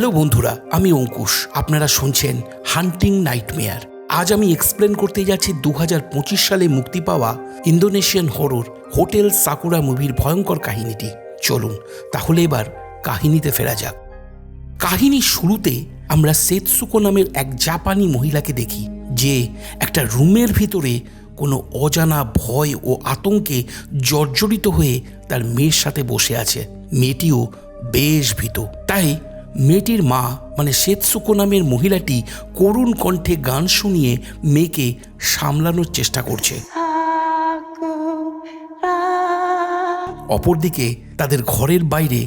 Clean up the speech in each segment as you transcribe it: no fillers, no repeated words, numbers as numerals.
Hello বন্ধুরা, আমি অঙ্কুশ। আপনারা শুনছেন হান্টিং নাইটমেয়ার। আজ আমি এক্সপ্লেন করতে যাচ্ছি 2025 সালে মুক্তি পাওয়া ইন্দোনেশিয়ান হরর হোটেল সাকুরা মুভির ভয়ঙ্কর কাহিনীটি। চলুন তাহলে এবার কাহিনীতে ফেরা যাক। কাহিনীর শুরুতে আমরা সেতসুকো নামের এক জাপানি মহিলাকে দেখি, যে একটা রুমের ভিতরে কোনো অজানা ভয় ও আতঙ্কে জর্জরিত হয়ে তার মেয়ের সাথে বসে আছে। মেয়েটিও বেশ ভীত। তাই মেয়েটির মা মানে সেতসুকো নামের মহিলাটি করুণ কণ্ঠে গান শুনিয়ে মেয়েকে সামলানোর চেষ্টা করছে। অপরদিকে তাদের ঘরের বাইরে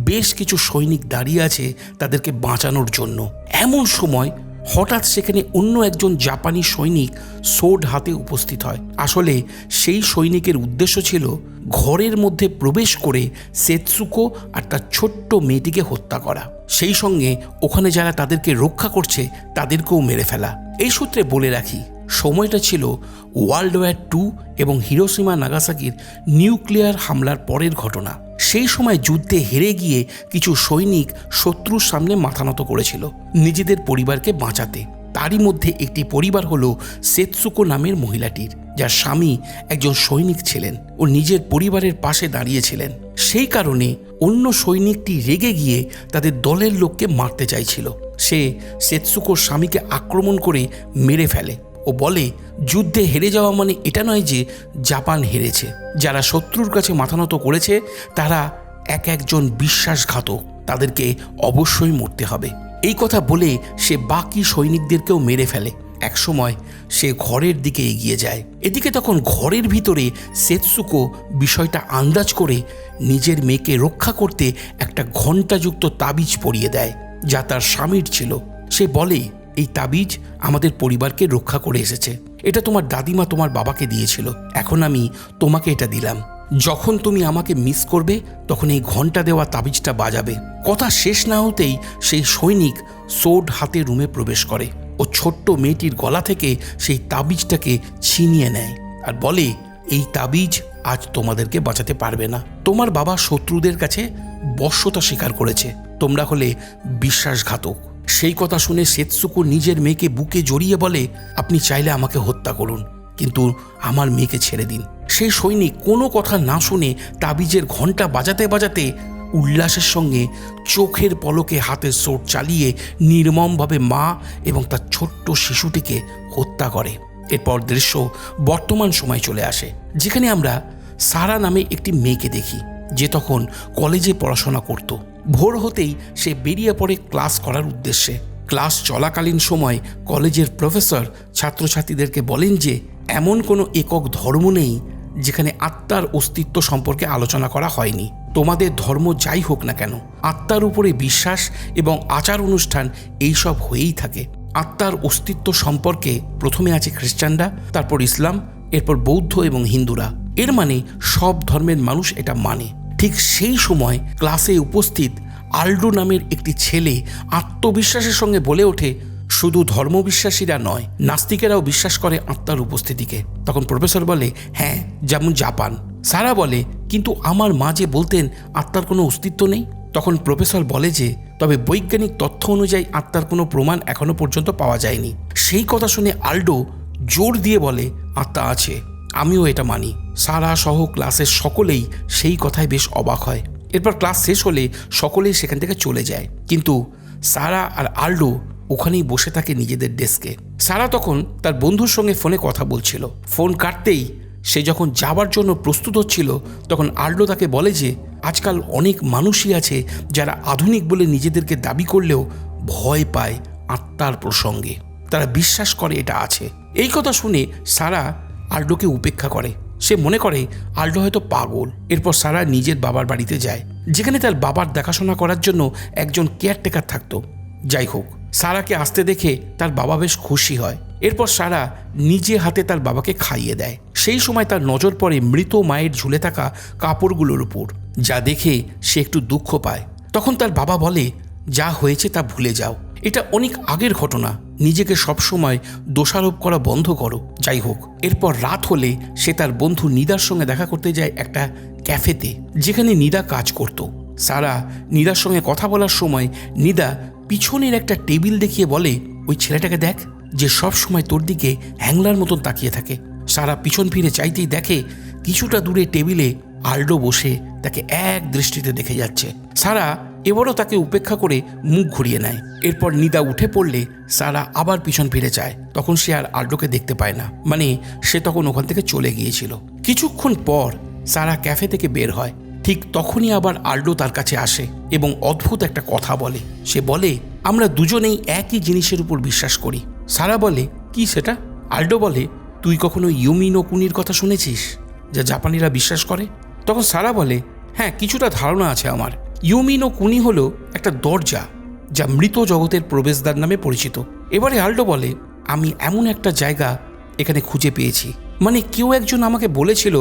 বেশ কিছু সৈনিক দাঁড়িয়ে আছে তাদেরকে বাঁচানোর জন্য। এমন সময় হঠাৎ সেখানে অন্য একজন জাপানি সৈনিক সোর্ড হাতে উপস্থিত হয়। আসলে সেই সৈনিকের উদ্দেশ্য ছিল ঘরের মধ্যে প্রবেশ করে সেতসুকো আর তার ছোট্ট মেয়েটিকে হত্যা করা, সেই সঙ্গে ওখানে যারা তাদেরকে রক্ষা করছে তাদেরকেও মেরে ফেলা। এই সূত্রে বলে রাখি, সময়টা ছিল ওয়ার্ল্ড ওয়ার 2 এবং হিরোশিমা নাগাসাকির নিউক্লিয়ার হামলার পরের ঘটনা। সেই সময় যুদ্ধে হেরে গিয়ে কিছু সৈনিক শত্রুর সামনে মাথা নত করেছিল নিজেদের পরিবারকে বাঁচাতে। তারই মধ্যে একটি পরিবার হলো সেতসুকো নামের মহিলাটির, যার স্বামী একজন সৈনিক ছিলেন ও নিজের পরিবারের পাশে দাঁড়িয়েছিলেন। সেই কারণে অন্য সৈনিকটি রেগে গিয়ে তাদের দলের লোককে মারতে চাইছিল। সে সেতসুকোর স্বামীকে আক্রমণ করে মেরে ফেলে ও বলে, যুদ্ধে হেরে যাওয়া মানে এটা নয় যে জাপান হেরেছে। যারা শত্রুর কাছে মাথা নত করেছে তারা একজন বিশ্বাসঘাতক, তাদেরকে অবশ্যই মরতে হবে। এই কথা বলে সে বাকি সৈনিকদেরকেও মেরে ফেলে। একসময় সে ঘরের দিকে এগিয়ে যায়। এদিকে তখন ঘরের ভিতরে সেতসুকো বিষয়টা আন্দাজ করে নিজের মেয়েকে রক্ষা করতে একটা ঘণ্টাযুক্ত তাবিজ পরিয়ে দেয়, যা তার স্বামীর ছিল। সে বলে, এই তাবিজ আমাদের পরিবারকে রক্ষা করে এসেছে। এটা তোমার দাদিমা তোমার বাবাকে দিয়েছিল, এখন আমি তোমাকে এটা দিলাম। যখন তুমি আমাকে মিস করবে তখন এই ঘণ্টা দেওয়া তাবিজটা বাজাবে। কথা শেষ না হতেই সেই সৈনিক সোর্ড হাতে রুমে প্রবেশ করে ও ছোট্ট মেয়েটির গলা থেকে সেই তাবিজটাকে ছিনিয়ে নেয় আর বলে, এই তাবিজ আজ তোমাদেরকে বাঁচাতে পারবে না। তোমার বাবা শত্রুদের কাছে বশ্যতা স্বীকার করেছে, তোমরা হলে বিশ্বাসঘাতক। সেই কথা শুনে সেতসুকো নিজের মেয়েকে বুকে জড়িয়ে বলে, আপনি চাইলে আমাকে হত্যা করুন, কিন্তু আমার মেয়েকে ছেড়ে দিন। সেই সৈনিক কোনো কথা না শুনে তাবিজের ঘণ্টা বাজাতে বাজাতে উল্লাসের সঙ্গে চোখের পলকে হাতের সোট চালিয়ে নির্মমভাবে মা এবং তার ছোট্ট শিশুটিকে হত্যা করে। এরপর দৃশ্য বর্তমান সময় চলে আসে, যেখানে আমরা সারা নামে একটি মেয়েকে দেখি, যে তখন কলেজে পড়াশোনা করত। ভোর হতেই সে বেরিয়ে পড়ে ক্লাস করার উদ্দেশ্যে। ক্লাস চলাকালীন সময় কলেজের প্রফেসর ছাত্রছাত্রীদেরকে বলেন যে এমন কোনো একক ধর্ম নেই যেখানে আত্মার অস্তিত্ব সম্পর্কে আলোচনা করা হয়নি। তোমাদের ধর্ম যাই হোক না কেন, আত্মার উপরে বিশ্বাস এবং আচার অনুষ্ঠান এইসব হয়েই থাকে। আত্মার অস্তিত্ব সম্পর্কে প্রথমে আছে খ্রিস্টানরা, তারপর ইসলাম, এরপর বৌদ্ধ এবং হিন্দুরা। এর মানে সব ধর্মের মানুষ এটা মানে। ঠিক সেই সময় ক্লাসে উপস্থিত আল্ডো নামের একটি ছেলে আত্মবিশ্বাসের সঙ্গে বলে ওঠে, শুধু ধর্মবিশ্বাসীরা নয়, নাস্তিকেরাও বিশ্বাস করে আত্মার উপস্থিতিকে। তখন প্রফেসর বলে, হ্যাঁ, যেমন জাপান। সারা বলে, কিন্তু আমার মা যে বলতেন আত্মার কোনো অস্তিত্ব নেই। তখন প্রফেসর বলে যে, তবে বৈজ্ঞানিক তথ্য অনুযায়ী আত্মার কোনো প্রমাণ এখনো পর্যন্ত পাওয়া যায়নি। সেই কথা শুনে আল্ডো জোর দিয়ে বলে, আত্মা আছে, আমিও এটা মানি। সারা সহ ক্লাসের সকলেই সেই কথায় বেশ অবাক হয়। এরপর ক্লাস শেষ হলে সকলেই সেখান থেকে চলে যায়, কিন্তু সারা আর আল্ডো ওখানেই বসে থাকে নিজেদের ডেস্কে। সারা তখন তার বন্ধুর সঙ্গে ফোনে কথা বলছিল। ফোন কাটতেই সে যখন যাবার জন্য প্রস্তুত হচ্ছিল, তখন আল্ডো তাকে বলে যে আজকাল অনেক মানুষই আছে যারা আধুনিক বলে নিজেদেরকে দাবি করলেও ভয় পায় আত্মার প্রসঙ্গে। তারা বিশ্বাস করে এটা আছে। এই কথা শুনে সারা আল্ডোকে উপেক্ষা করে। সে মনে করে আল্ডো হয়তো পাগল। এরপর সারা নিজের বাবার বাড়িতে যায়, যেখানে তার বাবার দেখাশোনা করার জন্য একজন কেয়ারটেকার থাকতো। যাই হোক, সারাকে আসতে দেখে তার বাবা বেশ খুশি হয়। এরপর সারা নিজে হাতে তার বাবাকে খাইয়ে দেয়। সেই সময় তার নজর পড়ে মৃত মায়ের ঝুলে থাকা কাপড়গুলোর উপর, যা দেখে সে একটু দুঃখ পায়। তখন তার বাবা বলে, যা হয়েছে তা ভুলে যাও, এটা অনেক আগের ঘটনা, নিজেকে সবসময় দোষারোপ করা বন্ধ করো। যাই হোক, এরপর রাত হলে সে তার বন্ধু নিদার সঙ্গে দেখা করতে যায় একটা ক্যাফেতে, যেখানে নিদা কাজ করত। সারা নিদার সঙ্গে কথা বলার সময় নিদা পিছনের একটা টেবিল দেখিয়ে বলে, ওই ছেলেটাকে দেখ, যে সব সময় তোর দিকে হ্যাংলার মতন তাকিয়ে থাকে। সারা পিছন ফিরে চাইতেই দেখে কিছুটা দূরে টেবিলে আল্ডো বসে তাকে এক দৃষ্টিতে দেখে যাচ্ছে। সারা এবারও তাকে উপেক্ষা করে মুখ ঘুরিয়ে নেয়। এরপর নিদা উঠে পড়লে সারা আবার পিছন ফিরে যায়। তখন সে আর আল্ডোকে দেখতে পায় না, মানে সে তখন ওখান থেকে চলে গিয়েছিল। কিছুক্ষণ পর সারা ক্যাফে থেকে বের হয়। ঠিক তখনই আবার আল্ডো তার কাছে আসে এবং অদ্ভুত একটা কথা বলে। সে বলে, আমরা দুজনেই একই জিনিসের উপর বিশ্বাস করি। সারা বলে, কি সেটা? আল্ডো বলে, তুই কখনো ইউমি নো কুনির কথা শুনেছিস, যা জাপানিরা বিশ্বাস করে? তখন সারা বলে, হ্যাঁ, কিছুটা ধারণা আছে আমার। ইউমি নো কুনি হলো একটা দরজা যা মৃত জগতের প্রবেশদ্বার নামে পরিচিত। এবারে আল্ডো বলে, আমি এমন একটা জায়গা এখানে খুঁজে পেয়েছি, মানে কেউ একজন আমাকে বলেছিল,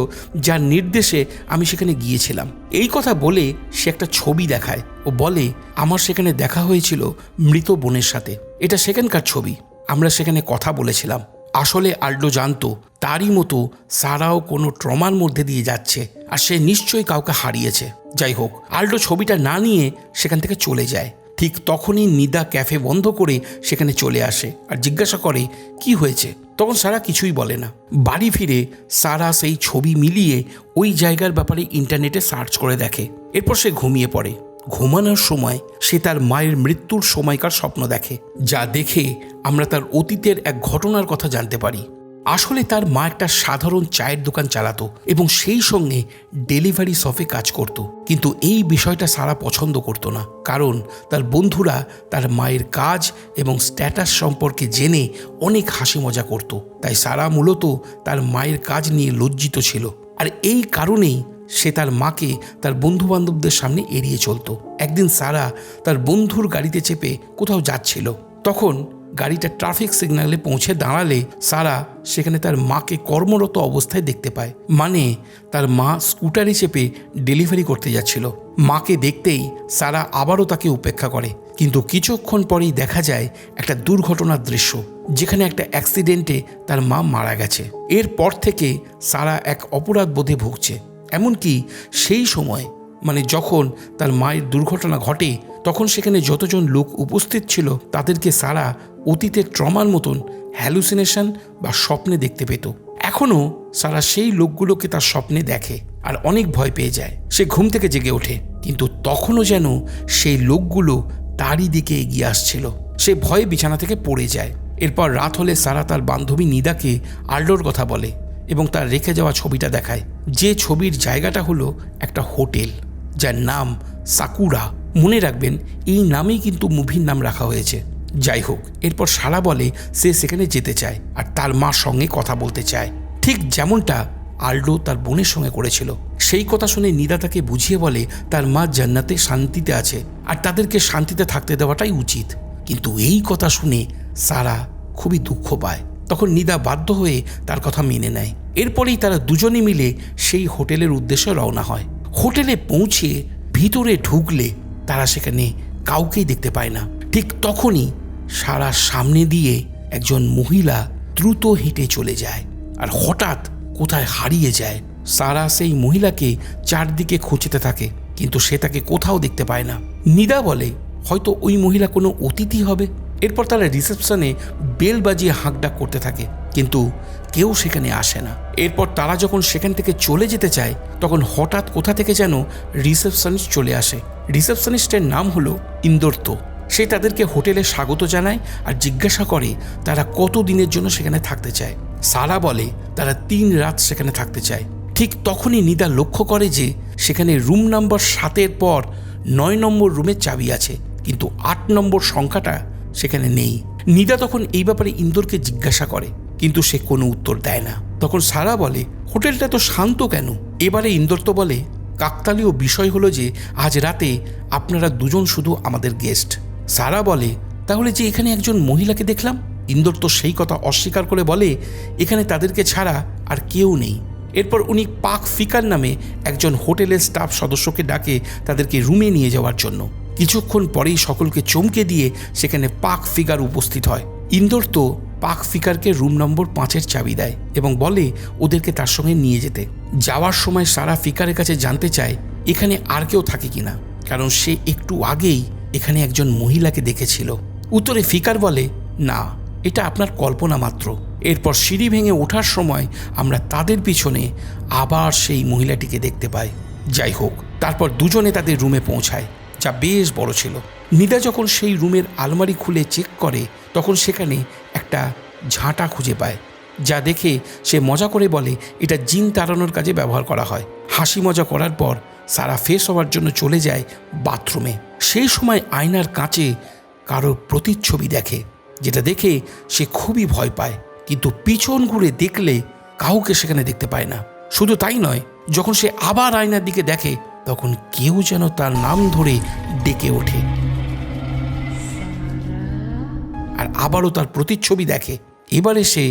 যার নির্দেশে আমি সেখানে গিয়েছিলাম। এই কথা বলে সে একটা ছবি দেখায় ও বলে, আমার সেখানে দেখা হয়েছিল মৃত বোনের সাথে। এটা সেখানকার ছবি, আমরা সেখানে কথা বলেছিলাম। আসলে আল্ডো জানতো তারই মতো সারাও কোনো ট্রমার মধ্যে দিয়ে যাচ্ছে, আর সে নিশ্চয়ই কাউকে হারিয়েছে। যাই হোক, আল্ডো ছবিটা না নিয়ে সেখান থেকে চলে যায়। ঠিক তখনই নিদা ক্যাফে বন্ধ করে সেখানে চলে আসে আর জিজ্ঞাসা করে, কি হয়েছে? তখন সারা কিছুই বলে না। বাড়ি ফিরে সারা সেই ছবি মিলিয়ে ওই জায়গার ব্যাপারে ইন্টারনেটে সার্চ করে দেখে। এরপর সে ঘুমিয়ে পড়ে। ঘুমানোর সময় সে তার মায়ের মৃত্যুর সময়কার স্বপ্ন দেখে, যা দেখে আমরা তার অতীতের এক ঘটনার কথা জানতে পারি। আসলে তার মা একটা সাধারণ চায়ের দোকান চালাতো এবং সেই সঙ্গে ডেলিভারি শপে কাজ করত। কিন্তু এই বিষয়টা সারা পছন্দ করতো না, কারণ তার বন্ধুরা তার মায়ের কাজ এবং স্ট্যাটাস সম্পর্কে জেনে অনেক হাসি মজা করত। তাই সারা মূলত তার মায়ের কাজ নিয়ে লজ্জিত ছিল, আর এই কারণেই সে তার মাকে তার বন্ধুবান্ধবদের সামনে এড়িয়ে চলত। একদিন সারা তার বন্ধুর গাড়িতে চেপে কোথাও যাচ্ছিল। তখন গাড়িটা ট্রাফিক সিগন্যালে পৌঁছে দাঁড়ালে সারা সেখানে তার মাকে কর্মরত অবস্থায় দেখতে পায়। মানে তার মা স্কুটারে চেপে ডেলিভারি করতে যাচ্ছিল। মাকে দেখতেই সারা আবারও তাকে উপেক্ষা করে, কিন্তু কিছুক্ষণ পরেই দেখা যায় একটা দুর্ঘটনার দৃশ্য, যেখানে একটা অ্যাক্সিডেন্টে তার মা মারা গেছে। এরপর থেকে সারা এক অপরাধ বোধে ভুগছে। এমনকি সেই সময়, মানে যখন তার মায়ের দুর্ঘটনা ঘটে, তখন সেখানে যতজন লোক উপস্থিত ছিল তাদেরকে সারা অতীতের ট্রমার মতন হ্যালুসিনেশন বা স্বপ্নে দেখতে পেত। এখনও সারা সেই লোকগুলোকে তার স্বপ্নে দেখে আর অনেক ভয় পেয়ে যায়। সে ঘুম থেকে জেগে ওঠে, কিন্তু তখনও যেন সেই লোকগুলো তারই দিকে এগিয়ে আসছিল। সে ভয়ে বিছানা থেকে পড়ে যায়। এরপর রাত হলে সারা তার বান্ধবী নিদাকে আল্ডোর কথা বলে এবং তার রেখে যাওয়া ছবিটা দেখায়। যে ছবির জায়গাটা হলো একটা হোটেল, যার নাম সাকুরা। মনে রাখবেন, এই নামেই কিন্তু মুভির নাম রাখা হয়েছে। যাই হোক, এরপর সারা বলে সে সেখানে যেতে চায় আর তার মার সঙ্গে কথা বলতে চায়, ঠিক যেমনটা আল্ডো তার বোনের সঙ্গে করেছিল। সেই কথা শুনে নিদা তাকে বুঝিয়ে বলে তার মা জান্নাতে শান্তিতে আছে আর তাদেরকে শান্তিতে থাকতে দেওয়াটাই উচিত। কিন্তু এই কথা শুনে সারা খুবই দুঃখ পায়। তখন নিদা বাধ্য হয়ে তার কথা মেনে নেয়। এরপরেই তারা দুজনে মিলে সেই হোটেলের উদ্দেশ্যে রওনা হয়। হোটেলে পৌঁছে ভিতরে ঢুকলে তারা সেখানে কাউকেই দেখতে পায় না। ঠিক তখনই সারার সামনে দিয়ে একজন মহিলা দ্রুত হেঁটে চলে যায় আর হঠাৎ কোথায় হারিয়ে যায়। সারা সেই মহিলাকে চারদিকে খুঁজতে থাকে, কিন্তু সে তাকে কোথাও দেখতে পায় না। নিদা বলে হয়তো ওই মহিলা কোনো অতিথি হবে। এরপর তারা রিসেপশনে বেল বাজিয়ে হাঁকডাক করতে থাকে, কিন্তু কেউ সেখানে আসে না। এরপর তারা যখন সেখান থেকে চলে যেতে চায়, তখন হঠাৎ কোথা থেকে যেন রিসেপশনিস্ট চলে আসে। রিসেপশনিস্টের নাম হলো ইন্দর্ত। সে তাদেরকে হোটেলে স্বাগত জানায় আর জিজ্ঞাসা করে তারা কত দিনের জন্য সেখানে থাকতে চায়। সারা বলে তারা 3 রাত সেখানে থাকতে চায়। ঠিক তখনই নিদা লক্ষ্য করে যে সেখানে রুম নাম্বার 7-এর পর 9 নম্বর রুমের চাবি আছে, কিন্তু 8 নম্বর সংখ্যাটা সেখানে নেই। নিদা তখন এই ব্যাপারে ইন্দোরকে জিজ্ঞাসা করে, কিন্তু সে কোনো উত্তর দেয় না। তখন সারা বলে হোটেলটা তো শান্ত কেন? এবারে ইন্দোর তো বলে কাকতালীয় বিষয় হলো যে আজ রাতে আপনারা দুজন শুধু আমাদের গেস্ট। সারা বলে তাহলে যে এখানে একজন মহিলাকে দেখলাম? ইন্দোর তো সেই কথা অস্বীকার করে বলে এখানে তাদেরকে ছাড়া আর কেউ নেই। এরপর উনি পাক ফিকার নামে একজন হোটেলের স্টাফ সদস্যকে ডাকে তাদেরকে রুমে নিয়ে যাওয়ার জন্য। কিছুক্ষণ পরেই সকলকে চমকে দিয়ে সেখানে পাক ফিকার উপস্থিত হয়। ইন্দোর তো পাক ফিকারকে রুম নম্বর 5-এর চাবি দেয় এবং বলে ওদেরকে তার সঙ্গে নিয়ে যেতে। যাওয়ার সময় সারা ফিকারের কাছে জানতে চায় এখানে আর কেউ থাকে কিনা, কারণ সে একটু আগেই এখানে একজন মহিলাকে দেখেছিল। উত্তরে ফিকার বলে, না, এটা আপনার কল্পনা মাত্র। এরপর সিঁড়ি ভেঙে ওঠার সময় আমরা তাদের পিছনে আবার সেই মহিলাটিকে দেখতে পাই। যাই হোক, তারপর দুজনে তাদের রুমে পৌঁছায়, যা বেশ বড় ছিল। নিদা যখন সেই রুমের আলমারি খুলে চেক করে তখন সেখানে একটা ঝাঁটা খুঁজে পায়, যা দেখে সে মজা করে বলে এটা জিন তাড়ানোর কাজে ব্যবহার করা হয়। হাসি মজা করার পর সারা ফ্রেশ হওয়ার জন্য চলে যায় বাথরুমে। সেই সময় আয়নার কাঁচে কারোর প্রতিচ্ছবি দেখে, যেটা দেখে সে খুবই ভয় পায়, কিন্তু পিছন ঘুরে দেখলে কাউকে সেখানে দেখতে পায় না। শুধু তাই নয়, যখন সে আবার আয়নার দিকে দেখে তখন কেউ যেন তার নাম ধরে ডেকে ওঠে, আর আবারও তার প্রতিচ্ছবি দেখে। এবারে সে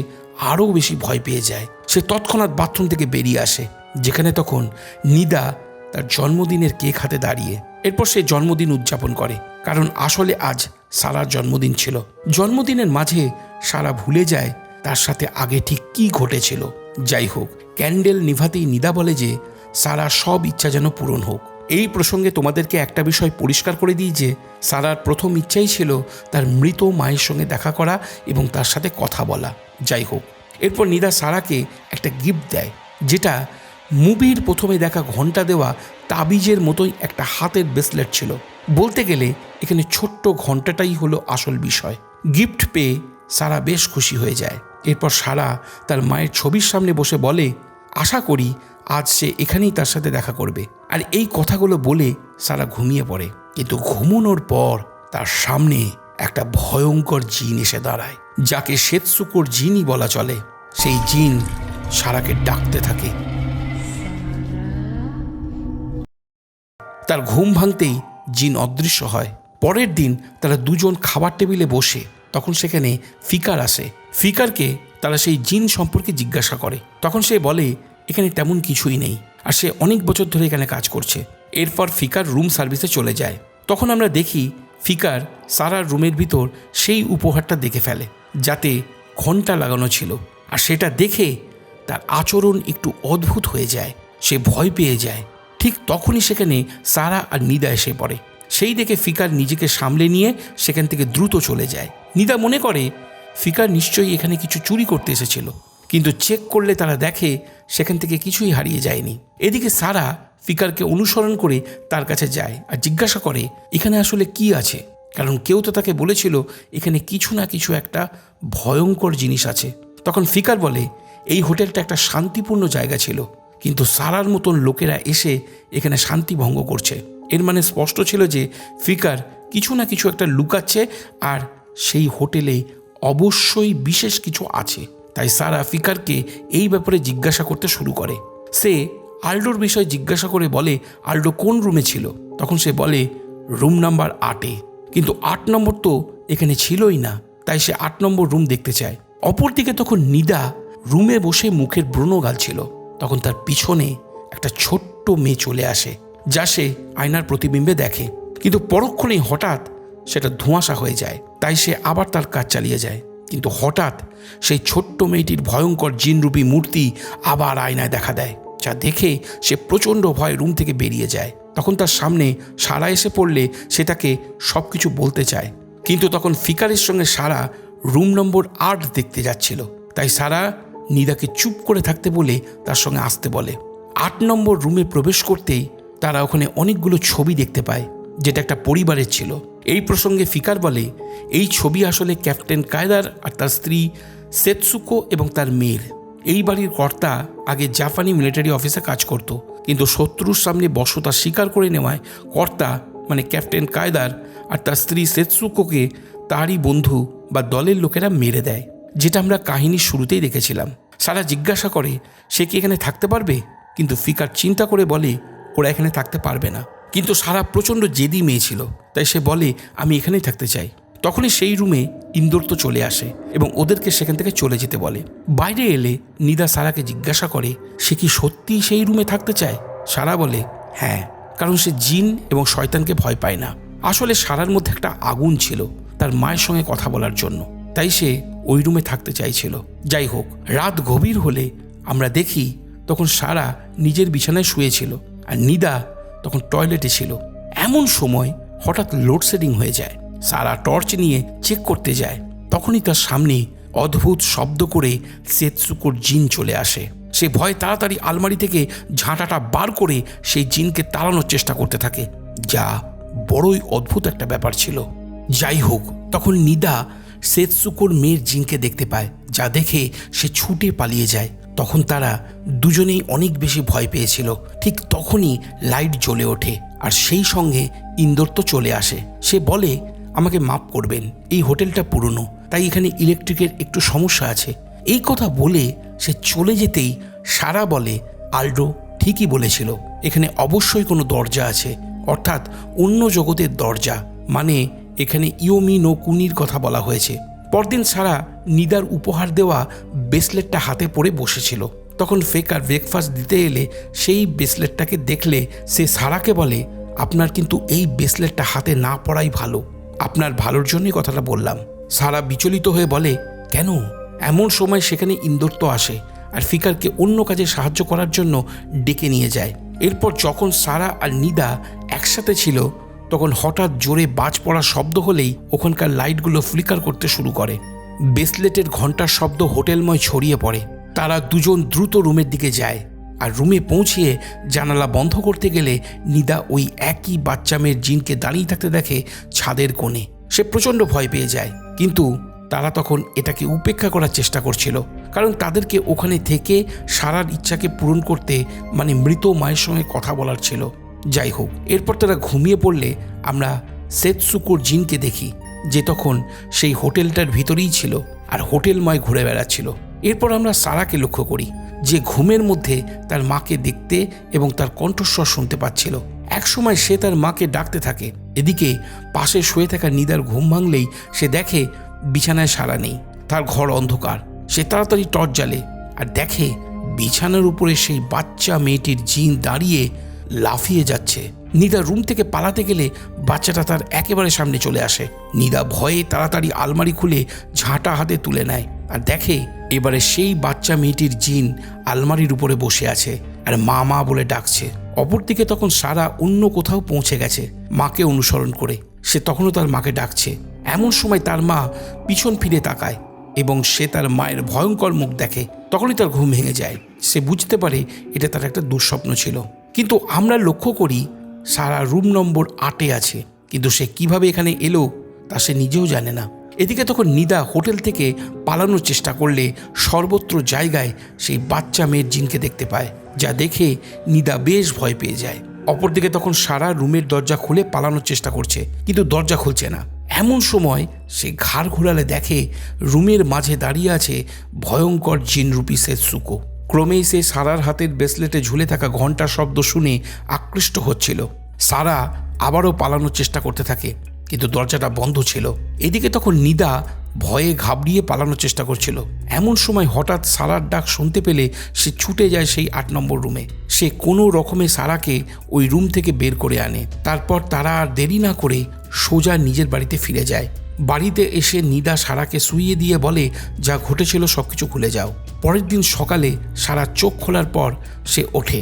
আরও বেশি ভয় পেয়ে যায়। সে তৎক্ষণাৎ বাথরুম থেকে বেরিয়ে আসে, যেখানে তখন নিদা তার জন্মদিনের কেক হাতে দাঁড়িয়ে। এরপর সে জন্মদিন উদযাপন করে, কারণ আসলে আজ সারার জন্মদিন ছিল। জন্মদিনের মাঝে সারা ভুলে যায় তার সাথে আগে ঠিক কী ঘটেছিল। যাই হোক, ক্যান্ডেল নিভাতেই নিদা বলে যে সারার সব ইচ্ছা যেন পূরণ হোক। এই প্রসঙ্গে তোমাদেরকে একটা বিষয় পরিষ্কার করে দিই যে সারার প্রথম ইচ্ছাই ছিল তার মৃত মায়ের সঙ্গে দেখা করা এবং তার সাথে কথা বলা। যাই হোক, এরপর নিদা সারাকে একটা গিফট দেয়, যেটা মুভির প্রথমে দেখা ঘন্টা দেওয়া তাবিজের মতোই একটা হাতের ব্রেসলেট ছিল। বলতে গেলে এখানে ছোট্ট ঘন্টাটাই হলো আসল বিষয়। গিফট পেয়ে সারা বেশ খুশি হয়ে যায়। এরপর সারা তার মায়ের ছবির সামনে বসে বলে, আশা করি আজ সে এখানেই তার সাথে দেখা করবে। আর এই কথাগুলো বলে সারা ঘুমিয়ে পড়ে। কিন্তু ঘুমানোর পর তার সামনে একটা ভয়ঙ্কর জিন এসে দাঁড়ায়, যাকে সেতসুকোর জিনই বলা চলে। সেই জিন সারাকে ডাকতে থাকে। তার ঘুম ভাঙতেই জিন অদৃশ্য হয়। পরের দিন তারা দুজন খাবার টেবিলে বসে, তখন সেখানে ফিকার আসে। ফিকারকে তারা সেই জিন সম্পর্কে জিজ্ঞাসা করে। তখন সে বলে এখানে তেমন কিছুই নেই, আর সে অনেক বছর ধরে এখানে কাজ করছে। এরপর ফিকার রুম সার্ভিসে চলে যায়। তখন আমরা দেখি ফিকার সারার রুমের ভিতর সেই উপহারটা দেখে ফেলে, যাতে ঘন্টা লাগানো ছিল। আর সেটা দেখে তার আচরণ একটু অদ্ভুত হয়ে যায়, সে ভয় পেয়ে যায়। ঠিক তখনই সেখানে সারা আর নিদা এসে পড়ে। সেই দেখে ফিকার নিজেকে সামলে নিয়ে সেখান থেকে দ্রুত চলে যায়। নিদা মনে করে ফিকার নিশ্চয়ই এখানে কিছু চুরি করতে এসেছিল, কিন্তু চেক করলে তারা দেখে সেখান থেকে কিছুই হারিয়ে যায়নি। এদিকে সারা ফিকারকে অনুসরণ করে তার কাছে যায় আর জিজ্ঞাসা করে এখানে আসলে কি আছে, কারণ কেউ তো তাকে বলেছিল এখানে কিছু না কিছু একটা ভয়ঙ্কর জিনিস আছে। তখন ফিকার বলে এই হোটেলটা একটা শান্তিপূর্ণ জায়গা ছিল, কিন্তু সারার মতন লোকেরা এসে এখানে শান্তি ভঙ্গ করছে। এর মানে স্পষ্ট ছিল যে ফিকার কিছু না কিছু একটা লুকাচ্ছে, আর সেই হোটেলে অবশ্যই বিশেষ কিছু আছে। তাই সারা ফিকারকে এই ব্যাপারে জিজ্ঞাসা করতে শুরু করে। সে আল্ডোর বিষয়ে জিজ্ঞাসা করে বলে আল্ডো কোন রুমে ছিল। তখন সে বলে রুম নাম্বার 8-এ, কিন্তু 8 নম্বর তো এখানে ছিলই না। তাই সে 8 নম্বর রুম দেখতে চায়। অপরদিকে তখন নিদা রুমে বসে মুখের ব্রণ গালছিল। তখন তার পিছনে একটা ছোট্ট মেয়ে চলে আসে, যা সে আয়নার প্রতিবিম্বে দেখে, কিন্তু পরক্ষণেই হঠাৎ সেটা ধোঁয়াশা হয়ে যায়। তাই সে আবার তার কাজ চালিয়ে যায়। কিন্তু হঠাৎ সেই ছোট্ট মেয়েটির ভয়ঙ্কর জিনরূপী মূর্তি আবার আয়নায় দেখা দেয়, যা দেখে সে প্রচণ্ড ভয় রুম থেকে বেরিয়ে যায়। তখন তার সামনে সারা এসে পড়লে সে তাকে সব কিছু বলতে চায়, কিন্তু তখন ফিকারের সঙ্গে সারা রুম নম্বর 8 দেখতে যাচ্ছিল। তাই সারা নিদাকে চুপ করে থাকতে বলে তার সঙ্গে আসতে বলে। 8 নম্বর রুমে প্রবেশ করতেই তারা ওখানে অনেকগুলো ছবি দেখতে পায়, যেটা একটা পরিবারের ছিল। এই প্রসঙ্গে ফিকার বলে এই ছবি আসলে ক্যাপ্টেন কায়দার আর তার স্ত্রী সেতসুকো এবং তার মেয়ের। এই বাড়ির কর্তা আগে জাপানি মিলিটারি অফিসে কাজ করত, কিন্তু শত্রুর সামনে বশতা স্বীকার করে নেওয়ায় কর্তা মানে ক্যাপ্টেন কায়দার আর তার স্ত্রী সেতসুকোকে তারই বন্ধু বা দলের লোকেরা মেরে দেয়, যেটা আমরা কাহিনীর শুরুতেই দেখেছিলাম। সারা জিজ্ঞাসা করে সে কি এখানে থাকতে পারবে, কিন্তু ফিকার চিন্তা করে বলে ওরা এখানে থাকতে পারবে না। কিন্তু সারা প্রচণ্ড জেদি মেয়ে ছিল, তাই সে বলে আমি এখানেই থাকতে চাই। তখনই সেই রুমে ইন্দোর তো চলে আসে এবং ওদেরকে সেখান থেকে চলে যেতে বলে। বাইরে এলে নিদা সারাকে জিজ্ঞাসা করে সে কি সত্যিই সেই রুমে থাকতে চায়। সারা বলে হ্যাঁ, কারণ সে জিন এবং শয়তানকে ভয় পায় না। আসলে সারার মধ্যে একটা আগুন ছিল তার মায়ের সঙ্গে কথা বলার জন্য, তাই সে ওই রুমে থাকতে চাইছিল। যাই হোক, রাত গভীর হলে আমরা দেখি তখন সারা নিজের বিছানায় শুয়েছিল আর নিদা তখন টয়লেটে ছিল। এমন সময় হঠাৎ লোডশেডিং হয়ে যায়। সারা টর্চ নিয়ে চেক করতে যায়, তখনই তার সামনে অদ্ভুত শব্দ করে সেতসুকোর জিন চলে আসে। সে ভয়ে তাড়াতাড়ি আলমারি থেকে ঝাঁটাটা বার করে সেই জিনকে তাড়ানোর চেষ্টা করতে থাকে, যা বড়ই অদ্ভুত একটা ব্যাপার ছিল। যাই হোক, তখন নিদা সেতসুকোর মেয়ের জিনকে দেখতে পায়, যা দেখে সে ছুটে পালিয়ে যায়। তখন তারা দুজনেই অনেক বেশি ভয় পেয়েছিল। ঠিক তখনই লাইট জ্বলে ওঠে, আর সেই সঙ্গে ইন্দোর তো চলে আসে। সে বলে, আমাকে মাফ করবেন, এই হোটেলটা পুরনো, তাই এখানে ইলেকট্রিকের একটু সমস্যা আছে। এই কথা বলে সে চলে যেতেই সারা বলে, আলডো ঠিকই বলেছিল, এখানে অবশ্যই কোনো দরজা আছে, অর্থাৎ অন্য জগতের দরজা, মানে এখানে ইয়োমি নো কুনির কথা বলা হয়েছে। পরদিন সারা নিদার উপহার দেওয়া ব্রেসলেটটা হাতে পরে বসেছিল। তখন ফেকার ব্রেকফাস্ট দিতে এলে সেই ব্রেসলেটটাকে দেখলে সে সারাকে বলে, আপনার কিন্তু এই ব্রেসলেটটা হাতে না পরাই ভালো, আপনার ভালোর জন্যই কথাটা বললাম। সারা বিচলিত হয়ে বলে, কেন? এমন সময় সেখানে ইন্দোর তো আসে আর ফিকারকে অন্য কাজে সাহায্য করার জন্য ডেকে নিয়ে যায়। এরপর যখন সারা আর নিদা একসাথে ছিল, তখন হঠাৎ জোরে বাজ পড়ার শব্দ হলেই ওখানকার লাইটগুলো ফ্লিকার করতে শুরু করে। ব্রেসলেটের ঘণ্টার শব্দ হোটেলময় ছড়িয়ে পড়ে। তারা দুজন দ্রুত রুমের দিকে যায়, আর রুমে পৌঁছিয়ে জানালা বন্ধ করতে গেলে নিদা ওই একই বাচ্চা মেয়ের জিনকে দাঁড়িয়ে থাকতে দেখে ছাদের কোণে। সে প্রচণ্ড ভয় পেয়ে যায়, কিন্তু তারা তখন এটাকে উপেক্ষা করার চেষ্টা করছিল, কারণ তাদেরকে ওখানে থেকে সারার ইচ্ছাকে পূরণ করতে, মানে মৃত মায়ের সঙ্গে কথা বলার ছিল। যাই হোক, এরপর তারা ঘুমিয়ে পড়লে আমরা সেতসুকোর জিনকে দেখি, যে তখন সেই হোটেলটার ভিতরেই ছিল আর হোটেলময় ঘুরে বেড়াচ্ছিল। এরপর আমরা সারাকে লক্ষ্য করি, যে ঘুমের মধ্যে তার মাকে দেখতে এবং তার কণ্ঠস্বর শুনতে পাচ্ছিল। একসময় সে তার মাকে ডাকতে থাকে। এদিকে পাশে শুয়ে থাকা নিদার ঘুম ভাঙলেই সে দেখে বিছানায় সারা নেই, তার ঘর অন্ধকার। সে তাড়াতাড়ি টর্চ জ্বালে আর দেখে বিছানার উপরে সেই বাচ্চা মেয়েটির জিন দাঁড়িয়ে লাফিয়ে যাচ্ছে। নিদা রুম থেকে পালাতে গেলে বাচ্চাটা তার একেবারে সামনে চলে আসে। নিদা ভয়ে তাড়াতাড়ি আলমারি খুলে ঝাঁটা হাতে তুলে নেয় আর দেখে এবারে সেই বাচ্চা মেয়েটির জিন আলমারির উপরে বসে আছে আর মা মা বলে ডাকছে। অপরদিকে তখন সারা অন্য কোথাও পৌঁছে গেছে মাকে অনুসরণ করে। সে তখনও তার মাকে ডাকছে। এমন সময় তার মা পিছন ফিরে তাকায় এবং সে তার মায়ের ভয়ঙ্কর মুখ দেখে। তখনই তার ঘুম ভেঙে যায়। সে বুঝতে পারে এটা তার একটা দুঃস্বপ্ন ছিল। কিন্তু আমরা লক্ষ্য করি সারা রুম নম্বর 8-এ আছে, কিন্তু সে কিভাবে এখানে এলো তা সে নিজেও জানে না। এদিকে তখন নিদা হোটেল থেকে পালানোর চেষ্টা করলে সর্বত্র জায়গায় সেই বাচ্চা মেয়ের জিনকে দেখতে পায়, যা দেখে নিদা বেশ ভয় পেয়ে যায়। অপরদিকে তখন সারা রুমের দরজা খুলে পালানোর চেষ্টা করছে, কিন্তু দরজা খুলছে না। এমন সময় সে ঘাড় ঘোরালে দেখে রুমের মাঝে দাঁড়িয়ে আছে ভয়ঙ্কর জিনরূপী সেতসুকো। ক্রমেই সে সারার হাতের ব্রেসলেটে ঝুলে থাকা ঘণ্টার শব্দ শুনে আকৃষ্ট হচ্ছিল। সারা আবারও পালানোর চেষ্টা করতে থাকে, কিন্তু দরজাটা বন্ধ ছিল। এদিকে তখন নিদা ভয়ে ঘাবড়িয়ে পালানোর চেষ্টা করছিল। এমন সময় হঠাৎ সারার ডাক শুনতে পেলে সে ছুটে যায় সেই 8 নম্বর রুমে। সে কোনো রকমে সারাকে ওই রুম থেকে বের করে আনে। তারপর তারা আর দেরি না করে সোজা নিজের বাড়িতে ফিরে যায়। বাড়িতে এসে নিদা সারাকে শুইয়ে দিয়ে বলে, যা ঘটেছিল সবকিছু ভুলে যাও। পরের দিন সকালে সারা চোখ খোলার পর সে ওঠে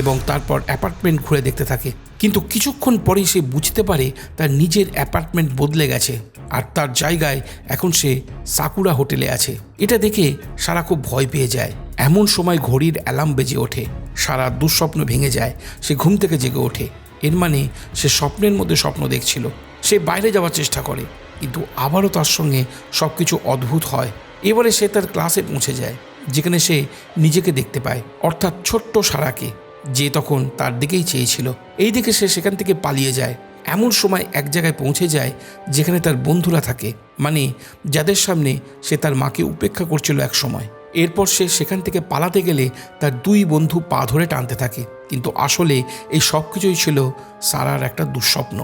এবং তারপর অ্যাপার্টমেন্ট ঘুরে দেখতে থাকে। কিন্তু কিছুক্ষণ পরেই সে বুঝতে পারে তার নিজের অ্যাপার্টমেন্ট বদলে গেছে আর তার জায়গায় এখন সে সাকুরা হোটেলে আছে। এটা দেখে সারা খুব ভয় পেয়ে যায়। এমন সময় ঘড়ির অ্যালার্ম বেজে ওঠে। সারা দুঃস্বপ্ন ভেঙে যায়। সে ঘুম থেকে জেগে ওঠে। এর মানে সে স্বপ্নের মধ্যে স্বপ্ন দেখছিল। সে বাইরে যাওয়ার চেষ্টা করে, কিন্তু আবারও তার সঙ্গে সব কিছু অদ্ভুত হয়। এবারে সে তার ক্লাসে পৌঁছে যায়, যেখানে সে নিজেকে দেখতে পায়, অর্থাৎ ছোট্ট সারাকে, যে তখন তার দিকেই চেয়েছিল। এই দিকে সে সেখান থেকে পালিয়ে যায়। এমন সময় এক জায়গায় পৌঁছে যায় যেখানে তার বন্ধুরা থাকে, মানে যাদের সামনে সে তার মাকে উপেক্ষা করছিল এক সময়। এরপর সে সেখান থেকে পালাতে গেলে তার 2 বন্ধু পা ধরে টানতে থাকে, কিন্তু আসলে এই সব কিছুই ছিল সারার একটা দুঃস্বপ্ন।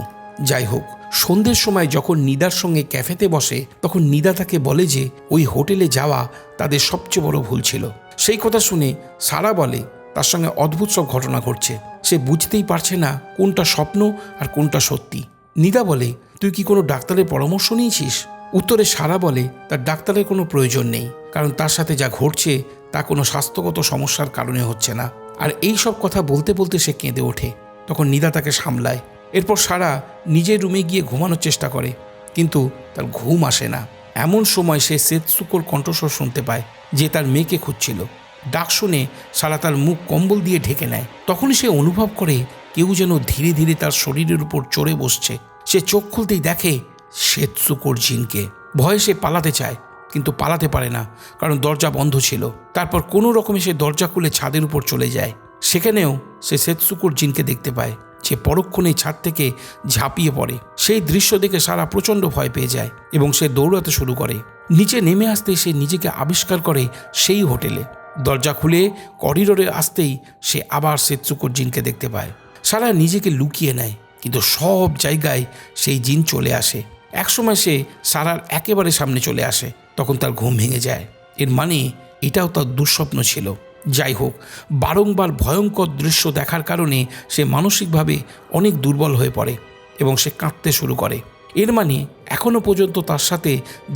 যাই হোক, সন্ধ্যের সময় যখন নিদার সঙ্গে ক্যাফেতে বসে, তখন নিদা তাকে বলে যে ওই হোটেলে যাওয়া তাদের সবচেয়ে বড় ভুল ছিল। সেই কথা শুনে সারা বলে তার সঙ্গে অদ্ভুত সব ঘটনা ঘটছে। সে বুঝতেই পারছে না কোনটা স্বপ্ন আর কোনটা সত্যি। নিদা বলে, তুই কি কোনো ডাক্তারের পরামর্শ নিয়েছিস? উত্তরে সারা বলে তার ডাক্তারের কোনো প্রয়োজন নেই, কারণ তার সাথে যা ঘটছে তা কোনো স্বাস্থ্যগত সমস্যার কারণে হচ্ছে না। আর এই সব কথা বলতে বলতে সে কেঁদে ওঠে। তখন নিদা তাকে সামলায় এরপর সারা নিজের রুমে গিয়ে ঘুমানোর চেষ্টা করে, কিন্তু তার ঘুম আসে না। এমন সময় সে সেতসুকোর কণ্ঠস্বর শুনতে পায় যে তার মেয়েকে খুঁজছিল। ডাক শুনে সারা তার মুখ কম্বল দিয়ে ঢেকে নেয়। তখনই সে অনুভব করে কেউ যেন ধীরে ধীরে তার শরীরের উপর চড়ে বসছে। সে চোখ খুলতেই দেখে সেতসুকোর জিনকে। ভয়ে সে পালাতে চায়, কিন্তু পালাতে পারে না, কারণ দরজা বন্ধ ছিল। তারপর কোনো রকমে সে দরজা খুলে ছাদের উপর চলে যায়। সেখানেও সে সেতসুকোর জিনকে দেখতে পায়, যে পরক্ষণেই ছাদ থেকে ঝাঁপিয়ে পড়ে। সেই দৃশ্য দেখে সারা প্রচণ্ড ভয় পেয়ে যায় এবং সে দৌড়াতে শুরু করে। নিচে নেমে আসতে সে নিজেকে আবিষ্কার করে সেই হোটেলে। দরজা খুলে করিডোরে আসতেই সে আবার সেতসুকোর জিনকে দেখতে পায়। সারা নিজেকে লুকিয়ে নেয়, কিন্তু সব জায়গায় সেই জিন চলে আসে। একসময় সে সারার একেবারে সামনে চলে আসে। তখন তার ঘুম ভেঙে যায়। এর মানে এটাও তার দুঃস্বপ্ন ছিল। যাই হোক, বারংবার ভয়ঙ্কর দৃশ্য দেখার কারণে সে মানসিকভাবে অনেক দুর্বল হয়ে পড়ে এবং সে কাঁদতে শুরু করে। এর মানে এখনও পর্যন্ত তার সাথে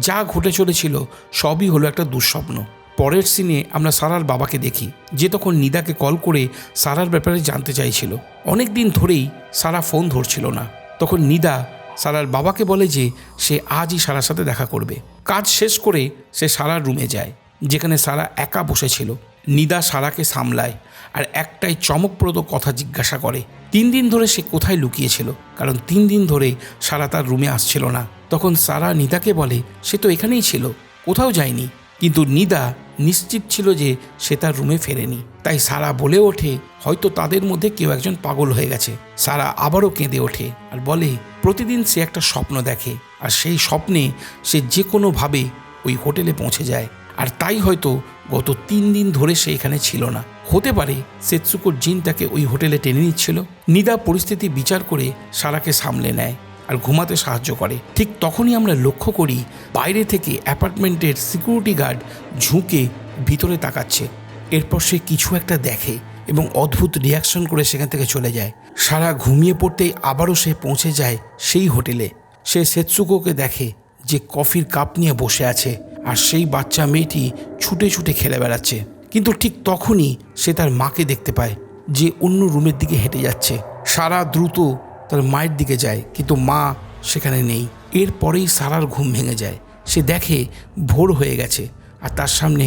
যা ঘটে চলেছিল সবই হলো একটা দুঃস্বপ্ন। পরের সিনে আমরা সারার বাবাকে দেখি, যে তখন নিদাকে কল করে সারার ব্যাপারে জানতে চাইছিল। অনেক দিন ধরেই সারা ফোন ধরছিল না। তখন নিদা সারার বাবাকে বলে যে সে আজই সারার সাথে দেখা করবে। কাজ শেষ করে সে সারার রুমে যায়, যেখানে সারা একা বসেছিল। নিদা সারাকে সামলায় আর একটাই চমকপ্রদ কথা জিজ্ঞাসা করে, 3 দিন ধরে সে কোথায় লুকিয়েছিল, কারণ 3 দিন ধরে সারা তার রুমে আসছিল না। তখন সারা নিদাকে বলে সে তো এখানেই ছিল, কোথাও যায়নি। কিন্তু নিদা নিশ্চিত ছিল যে সে তার রুমে ফেরেনি। তাই সারা বলে ওঠে হয়তো তাদের মধ্যে কেউ একজন পাগল হয়ে গেছে। সারা আবারও কেঁদে ওঠে আর বলে প্রতিদিন সে একটা স্বপ্ন দেখে, আর সেই স্বপ্নে সে যে কোনোভাবে ওই হোটেলে পৌঁছে যায়। আর তাই হয়তো গত 3 দিন ধরে সে এখানে ছিল না। হতে পারে সেতসুকোর জিন তাকে ওই হোটেলে টেনে নিচ্ছিল। নিদা পরিস্থিতি বিচার করে সারাকে সামলে নেয় আর ঘুমাতে সাহায্য করে। ঠিক তখনই আমরা লক্ষ্য করি বাইরে থেকে অ্যাপার্টমেন্টের সিকিউরিটি গার্ড ঝুঁকে ভিতরে তাকাচ্ছে। এরপর সে কিছু একটা দেখে এবং অদ্ভুত রিয়াকশন করে সেখান থেকে চলে যায়। সারা ঘুমিয়ে পড়তেই আবারও সে পৌঁছে যায় সেই হোটেলে। সে সেতসুকোকে দেখে যে কফির কাপ নিয়ে বসে আছে, আর সেই বাচ্চা মেয়েটি ছুটে ছুটে খেলে বেড়াচ্ছে। কিন্তু ঠিক তখনই সে তার মাকে দেখতে পায়, যে অন্য রুমের দিকে হেঁটে যাচ্ছে। সারা দ্রুত তার মায়ের দিকে যায়, কিন্তু মা সেখানে নেই। এরপরেই সারার ঘুম ভেঙে যায়। সে দেখে ভোর হয়ে গেছে আর তার সামনে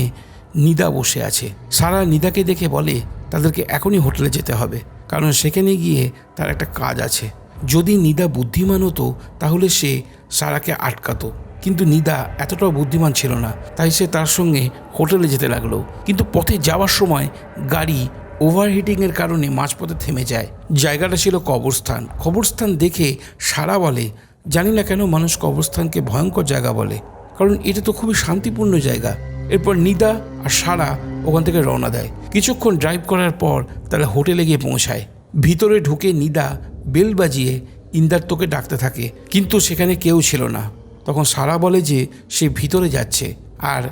নিদা বসে আছে। সারা নিদাকে দেখে বলে তাদেরকে এখনই হোটেলে যেতে হবে, কারণ সেখানে গিয়ে তার একটা কাজ আছে। যদি নিদা বুদ্ধিমান হতো তাহলে সে সারাকে আটকাতো, কিন্তু নিদা এতটাও বুদ্ধিমান ছিল না। তাই সে তার সঙ্গে হোটেলে যেতে লাগলো। কিন্তু পথে যাওয়ার সময় গাড়ি ওভারহিটিংয়ের কারণে মাঝপথে থেমে যায়। জায়গাটা ছিল কবরস্থান। কবরস্থান দেখে সারা বলে জানি না কেন মানুষ কবরস্থানকে ভয়ঙ্কর জায়গা বলে, কারণ এটা তো খুবই শান্তিপূর্ণ জায়গা। এরপর নিদা আর সারা ওখান থেকে রওনা দেয়। কিছুক্ষণ ড্রাইভ করার পর তারা হোটেলে গিয়ে পৌঁছায়। ভিতরে ঢুকে নিদা বেল বাজিয়ে ইন্দার্তকে ডাকতে থাকে, কিন্তু সেখানে কেউ ছিল না। তখন সারা বলে যে সে ভিতরে যাচ্ছে, আর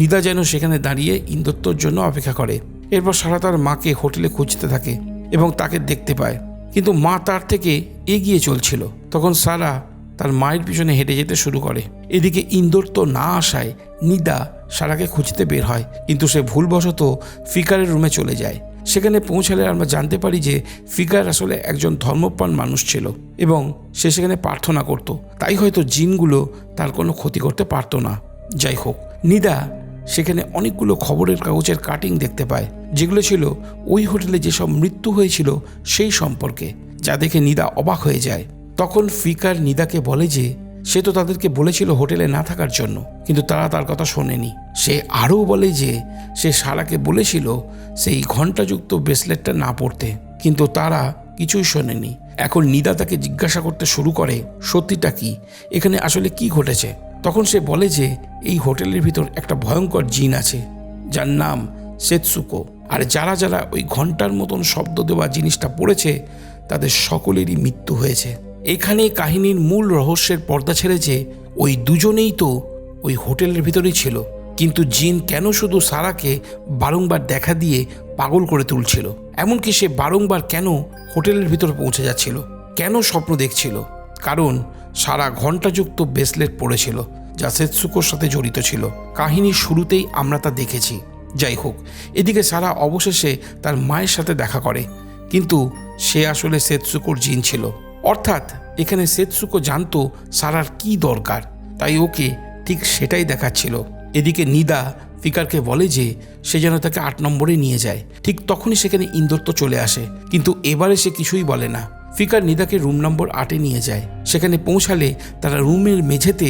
নিদা যেন সেখানে দাঁড়িয়ে ইন্দার্তর জন্য অপেক্ষা করে। এরপর সারা তার মাকে হোটেলে খুঁজতে থাকে এবং তাকে দেখতে পায়, কিন্তু মা তার থেকে এগিয়ে চলছিল। তখন সারা তার মায়ের পিছনে হেঁটে যেতে শুরু করে। এদিকে ইন্দার্ত না আসায় নিদা সারাকে খুঁজতে বের হয়, কিন্তু সে ভুলবশত ফিকারের রুমে চলে যায়। সেখানে পৌঁছালে আমরা জানতে পারি যে ফিকার আসলে একজন ধর্মপ্রাণ মানুষ ছিল এবং সে সেখানে প্রার্থনা করত। তাই হয়তো জিনগুলো তার কোনো ক্ষতি করতে পারত না। যাই হোক, নিদা সেখানে অনেকগুলো খবরের কাগজের কাটিং দেখতে পায়, যেগুলো ছিল ওই হোটেলে যেসব মৃত্যু হয়েছিল সেই সম্পর্কে, যা দেখে নিদা অবাক হয়ে যায়। তখন ফিকার নিদাকে বলে যে সে তো তাদেরকে বলেছিল হোটেলে না থাকার জন্য, কিন্তু তারা তার কথা শোনেনি। সে আরও বলে যে সে সারাকে বলেছিল সেই ঘণ্টাযুক্ত ব্রেসলেটটা না পড়তে, কিন্তু তারা কিছুই শোনেনি। এখন নিদা তাকে জিজ্ঞাসা করতে শুরু করে সত্যিটা কি, এখানে আসলে কি ঘটেছে। তখন সে বলে যে এই হোটেলের ভিতর একটা ভয়ঙ্কর জিন আছে যার নাম সেতসুকো, আর যারা যারা ওই ঘণ্টার মতন শব্দ দেওয়া জিনিসটা পড়েছে তাদের সকলেরই মৃত্যু হয়েছে। এখানে কাহিনীর মূল রহস্যের পর্দা ছেড়েছে ওই দুজনেই তো ওই হোটেলের ভিতরেই ছিল, কিন্তু জিন কেন শুধু সারাকে বারংবার দেখা দিয়ে পাগল করে তুলছিল, এমনকি সে বারংবার কেন হোটেলের ভিতরে পৌঁছে যাচ্ছিল, কেন স্বপ্ন দেখছিল, কারণ সারা ঘণ্টাযুক্ত ব্রেসলেট পড়েছিল যা সেতসুকোর সাথে জড়িত ছিল। কাহিনীর শুরুতেই আমরা তা দেখেছি। যাই হোক, এদিকে সারা অবশেষে তার মায়ের সাথে দেখা করে, কিন্তু সে আসলে সেতসুকোর জিন ছিল। অর্থাৎ এখানে সেতসুকো জানতো সারার কি দরকার, তাই ওকে ঠিক সেটাই দেখাচ্ছিল। এদিকে নিদা ফিকারকে বলে যে সে যেন তাকে 8 নম্বরে নিয়ে যায়। ঠিক তখনই সেখানে ইন্দোর চলে আসে, কিন্তু এবারে সে কিছুই বলে না। ফিকার নিদাকে রুম নম্বর 8-এ নিয়ে যায়। সেখানে পৌঁছালে তারা রুমের মেঝেতে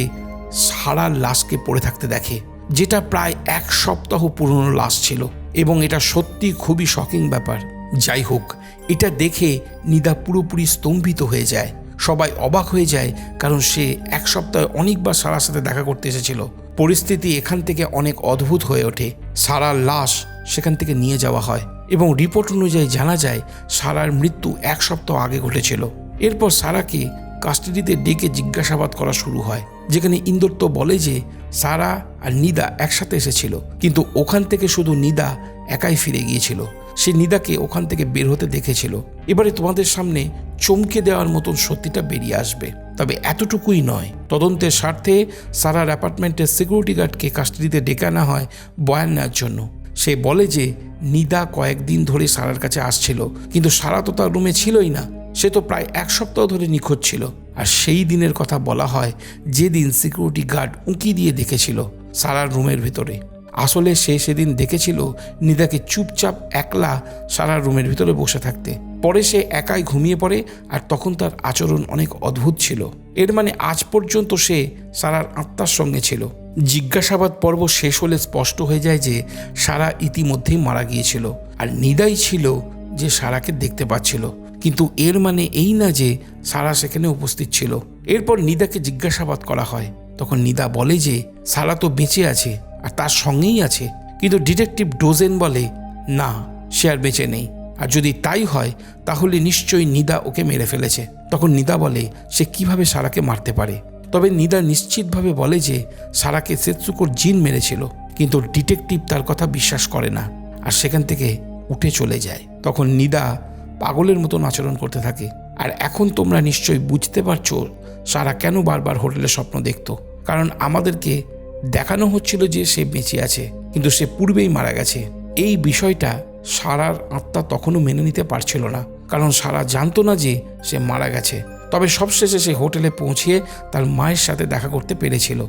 সারার লাশকে পড়ে থাকতে দেখে, যেটা প্রায় 1 সপ্তাহ পুরনো লাশ ছিল, এবং এটা সত্যি খুবই শকিং ব্যাপার। যাই হোক, এটা দেখে নিদা পুরোপুরি স্তম্ভিত হয়ে যায়। সবাই অবাক হয়ে যায়, কারণ সে 1 সপ্তাহে অনেকবার সারার সাথে দেখা করতে এসেছিল। পরিস্থিতি এখান থেকে অনেক অদ্ভুত হয়ে ওঠে। সারার লাশ সেখান থেকে নিয়ে যাওয়া হয় এবং রিপোর্ট অনুযায়ী জানা যায় সারার মৃত্যু 1 সপ্তাহ আগে ঘটেছিল। এরপর সারাকে কাস্টাডিতে ডেকে জিজ্ঞাসাবাদ করা শুরু হয়, যেখানে ইন্দোর বলে যে সারা আর নিদা একসাথে এসেছিল, কিন্তু ওখান থেকে শুধু নিদা একাই ফিরে গিয়েছিল। সে নিদাকে ওখান থেকে বের হতে দেখেছিল। এবারে তোমাদের সামনে চমকে দেওয়ার মতন সত্যিটা বেরিয়ে আসবে, তবে এতটুকুই নয়। তদন্তের স্বার্থে সারার অ্যাপার্টমেন্টের সিকিউরিটি গার্ডকে কাস্টাডিতে ডেকে আনা হয় বয়ান নেওয়ার জন্য। সে বলে যে নিদা কয়েকদিন ধরে সারার কাছে আসছিল, কিন্তু সারা তো তার রুমে ছিলই না। সে তো প্রায় 1 সপ্তাহ ধরে নিখোঁজ ছিল। আর সেই দিনের কথা বলা হয় যেদিন সিকিউরিটি গার্ড উঁকি দিয়ে দেখেছিল সারার রুমের ভিতরে। আসলে সে সেদিন দেখেছিল নিদাকে চুপচাপ একলা সারার রুমের ভিতরে বসে থাকতে। পরে সে একাই ঘুমিয়ে পড়ে, আর তখন তার আচরণ অনেক অদ্ভুত ছিল। এর মানে আজ পর্যন্ত সে সারার আত্মার সঙ্গে ছিল। জিজ্ঞাসাবাদ পর্ব শেষ হলে স্পষ্ট হয়ে যায় যে সারা ইতিমধ্যেই মারা গিয়েছিল, আর নিদাই ছিল যে সারাকে দেখতে পাচ্ছিল। কিন্তু এর মানে এই না যে সারা সেখানে উপস্থিত ছিল। এরপর নিদাকে জিজ্ঞাসাবাদ করা হয়। তখন নিদা বলে যে সারা তো বেঁচে আছে আর তার সঙ্গেই আছে, কিন্তু ডিটেকটিভ ডোজেন বলে না, সে আর বেঁচে নেই। আর যদি তাই হয় তাহলে নিশ্চয়ই নিদা ওকে মেরে ফেলেছে। তখন নিদা বলে সে কিভাবে সারাকে মারতে পারে। তবে নিদা নিশ্চিতভাবে বলে যে সারাকে সেতসুকোর জিন মেরেছিল, কিন্তু ডিটেকটিভ তার কথা বিশ্বাস করে না আর সেখান থেকে উঠে চলে যায়। তখন নিদা পাগলের মতন আচরণ করতে থাকে। আর এখন তোমরা নিশ্চয়ই বুঝতে পারছো সারা কেন বারবার হোটেলে স্বপ্ন দেখত। কারণ আমাদেরকে দেখানো হচ্ছিল যে সে বেঁচে আছে, কিন্তু সে পূর্বেই মারা গেছে। এই বিষয়টা সারার আত্মা তখনও মেনে নিতে পারছিল না, কারণ সারা জানতো না যে সে মারা গেছে। তবে সবশেষে সে হোটেলে পৌঁছিয়ে তার মায়ের সাথে দেখা করতে পেরেছিল।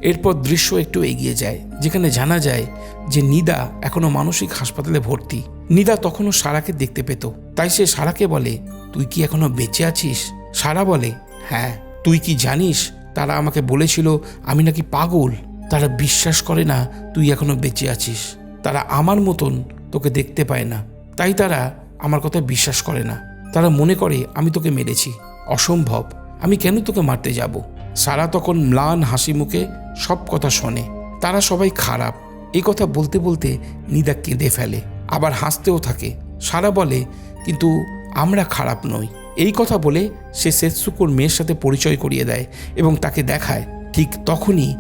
এরপর দৃশ্য একটু এগিয়ে যায়, যেখানে জানা যায় যে নিদা এখনো মানসিক হাসপাতালে ভর্তি। নিদা তখনও সারাকে দেখতে পেত, তাই সে সারাকে বলে তুই কি এখনো বেঁচে আছিস? সারা বলে হ্যাঁ। তুই কি জানিস তারা আমাকে বলেছিল আমি নাকি পাগল। তারা বিশ্বাস করে না তুই এখনো বেঁচে আছিস। তারা আমার মতন তোকে দেখতে পায় না, তাই তারা আমার কথা বিশ্বাস করে না। তারা মনে করে আমি তোকে মেরেছি। অসম্ভব, আমি কেন তোকে মারতে যাব? সারা তখন ম্লান হাসি মুখে সব কথা শোনে। তারা সবাই খারাপ। এই কথা বলতে বলতে নিদা কেঁদে ফেলে, আবার হাসতেও থাকে। সারা বলে কিন্তু আমরা খারাপ নই। এই কথা বলে সে সেতসুকোর মেয়ের সাথে পরিচয় করিয়ে দেয় এবং তাকে দেখায়। ঠিক তখনই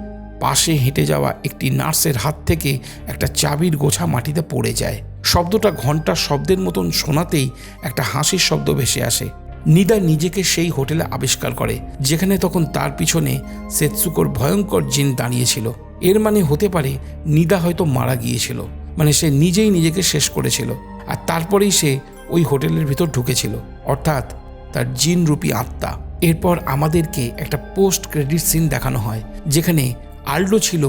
পাশে হেঁটে যাওয়া একটি নার্সের হাত থেকে একটা চাবির গোছা মাটিতে পড়ে যায়। শব্দটা ঘন্টার শব্দের মতন শোনাতেই একটা হাসির শব্দ ভেসে আসে। নিদা নিজেকে সেই হোটেলে আবিষ্কার করে, যেখানে তখন তার পিছনে সেতসুকোর ভয়ঙ্কর জিন দাঁড়িয়েছিল। এর মানে হতে পারে নিদা হয়তো মারা গিয়েছিল, মানে সে নিজেই নিজেকে শেষ করেছিল, আর তারপরেই সে ওই হোটেলের ভিতর ঢুকেছিল, অর্থাৎ তার জিনরূপী আত্মা। এরপর আমাদেরকে একটা পোস্ট ক্রেডিট সিন দেখানো হয়, যেখানে আল্ডো ছিল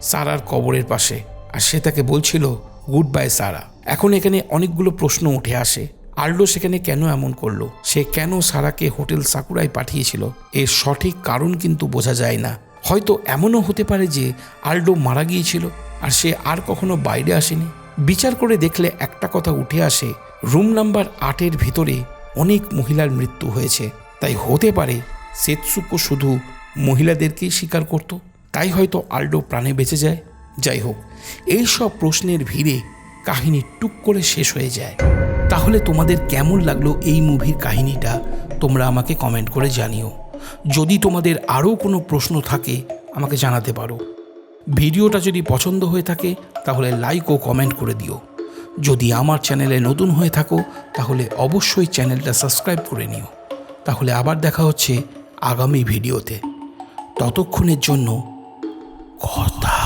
সারার কবরের পাশে, আর সে তাকে বলছিল গুড বাই সারা। এখন এখানে অনেকগুলো প্রশ্ন উঠে আসে। আল্ডো সেখানে কেন এমন করলো? সে কেন সারাকে হোটেল সাকুরায় পাঠিয়েছিল? এর সঠিক কারণ কিন্তু বোঝা যায় না। হয়তো এমনও হতে পারে যে আল্ডো মারা গিয়েছিল আর সে আর কখনো বাইরে আসেনি। বিচার করে দেখলে একটা কথা উঠে আসে, রুম নাম্বার 8-এর ভিতরে অনেক মহিলার মৃত্যু হয়েছে, তাই হতে পারে সেতসুকো শুধু মহিলাদেরকেই স্বীকার করত, তাই হয়তো আল্ডো প্রাণে বেঁচে যায়। যাই হোক, এই সব প্রশ্নের ভিড়ে কাহিনী টুক করে শেষ হয়ে যায়। তাহলে তোমাদের কেমন লাগলো এই মুভির কাহিনীটা তোমরা আমাকে কমেন্ট করে জানিও। যদি তোমাদের আরও কোনো প্রশ্ন থাকে আমাকে জানাতে পারো। ভিডিওটা যদি পছন্দ হয়ে থাকে তাহলে লাইক ও কমেন্ট করে দিও। যদি আমার চ্যানেলে নতুন হয়ে থাকো তাহলে অবশ্যই চ্যানেলটা সাবস্ক্রাইব করে নিও। তাহলে আবার দেখা হচ্ছে আগামী ভিডিওতে। ততক্ষণের জন্য কথা